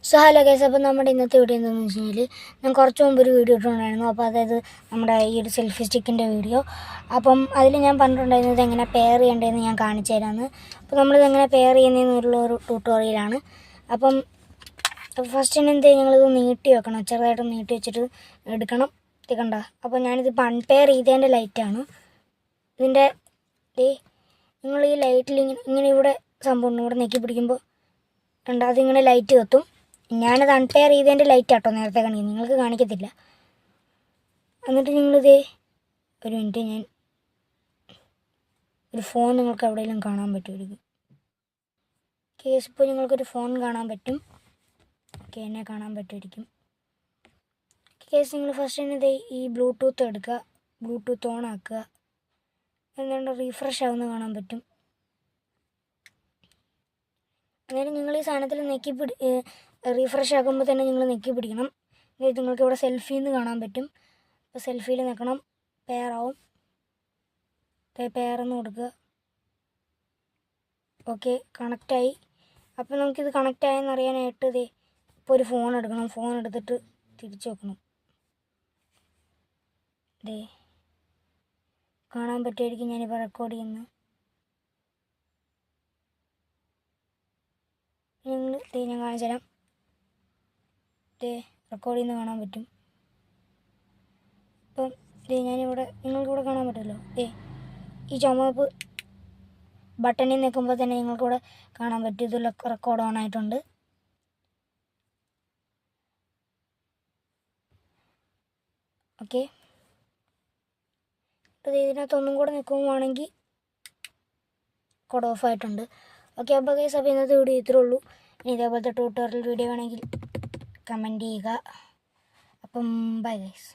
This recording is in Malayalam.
സോ ഹലോ ഗൈസ്, അപ്പോൾ നമ്മുടെ ഇന്നത്തെ വീഡിയോ എന്താണെന്ന് വെച്ച് കഴിഞ്ഞാൽ ഞാൻ കുറച്ച് മുമ്പ് ഒരു വീഡിയോ ഇട്ടിട്ടുണ്ടായിരുന്നു. അപ്പോൾ അതായത് നമ്മുടെ ഈ ഒരു സെൽഫി സ്റ്റിക്കിൻ്റെ വീഡിയോ. അപ്പം അതിൽ ഞാൻ പറഞ്ഞിട്ടുണ്ടായിരുന്നത് എങ്ങനെ പെയർ ചെയ്യേണ്ടതെന്ന് ഞാൻ കാണിച്ചു തരാമെന്ന്. അപ്പോൾ നമ്മളിത് എങ്ങനെ പെയർ ചെയ്യുന്നതെന്നുള്ള ഒരു ട്യൂട്ടോറിയലാണ്. അപ്പം ഫസ്റ്റ് എന്ത് ഞങ്ങളിത് നീട്ടി വെക്കണം, ചെറുതായിട്ട് നീട്ടി വെച്ചിട്ട് എടുക്കണം. ഇത് കണ്ട, അപ്പോൾ ഞാനിത് അൺപെയർ ചെയ്തതിൻ്റെ ലൈറ്റാണ് ഇതിൻ്റെ. നിങ്ങൾ ഈ ലൈറ്റിൽ ഇങ്ങനെ ഇവിടെ സംഭവം ഇവിടെ നെക്കി പിടിക്കുമ്പോൾ കണ്ട, അതിങ്ങനെ ലൈറ്റ് കത്തും. ഞാനത് അൺപെയർ ചെയ്തതിൻ്റെ ലൈറ്റ് ആട്ടോ നേരത്തെ കാണിക്കുന്നത്, നിങ്ങൾക്ക് കാണിക്കത്തില്ല. എന്നിട്ട് നിങ്ങളിതേ ഒരു മിനിറ്റ്, ഞാൻ ഒരു ഫോൺ നിങ്ങൾക്ക് എവിടെയെങ്കിലും കാണാൻ പറ്റുമായിരിക്കും. കേസ് ഇപ്പോൾ നിങ്ങൾക്കൊരു ഫോൺ കാണാൻ പറ്റും. ഓക്കെ, എന്നെ കാണാൻ പറ്റുമായിരിക്കും. കേസ് നിങ്ങൾ ഫസ്റ്റ് തന്നെ ഇതേ ഈ ബ്ലൂടൂത്ത് എടുക്കുക, ബ്ലൂടൂത്ത് ഓൺ ആക്കുക. എന്തുകൊണ്ട് റീഫ്രഷ് ആവുന്ന കാണാൻ പറ്റും. അന്നേരം നിങ്ങൾ ഈ സാധനത്തിൽ റീഫ്രഷ് ആക്കുമ്പോൾ തന്നെ നിങ്ങൾ നെക്കി പിടിക്കണം. എന്നിട്ട് നിങ്ങൾക്ക് ഇവിടെ സെൽഫിന്ന് കാണാൻ പറ്റും. അപ്പോൾ സെൽഫിയിൽ നിൽക്കണം, പെയറാവും. പെയറെന്ന് കൊടുക്കുക. ഓക്കെ, കണക്റ്റായി. അപ്പോൾ നമുക്കിത് കണക്റ്റായെന്ന് അറിയാനായിട്ട് ഇതേ ഇപ്പോൾ ഒരു ഫോൺ എടുക്കണം. ഫോൺ എടുത്തിട്ട് തിരിച്ചു വെക്കണം. ഇതേ കാണാൻ പറ്റുമായിരിക്കും ഞാനിപ്പോൾ റെക്കോർഡ് ചെയ്യുന്നത്. ഞാൻ കാണിച്ചു തരാം. റെക്കോർഡ് ചെയ്യുന്നത് കാണാൻ പറ്റും. ഇപ്പം ഞാനിവിടെ നിങ്ങൾക്കിവിടെ കാണാൻ പറ്റുമല്ലോ. ഈ ചുമപ്പ് ബട്ടണിൽ നിൽക്കുമ്പോൾ തന്നെ നിങ്ങൾക്കിവിടെ കാണാൻ പറ്റും ഇതിൽ റെക്കോർഡ് ഓൺ ആയിട്ടുണ്ട്. ഓക്കെ, അപ്പോൾ ഇതിനകത്തൊന്നും കൂടെ നിൽക്കുമ്പോഴാണെങ്കിൽ റെക്കോർഡ് ഓഫായിട്ടുണ്ട്. ഓക്കെ, അപ്പോൾ ഗൈസ്, അപ്പോൾ ഇന്നത്തെ വീഡിയോ ഇത്രേ ഉള്ളൂ. ഇനി ഇതേപോലത്തെ ട്യൂട്ടോറിയൽ വീഡിയോ വേണമെങ്കിൽ കമൻറ്റ് ചെയ്യുക. അപ്പം ബൈ ഗൈസ്.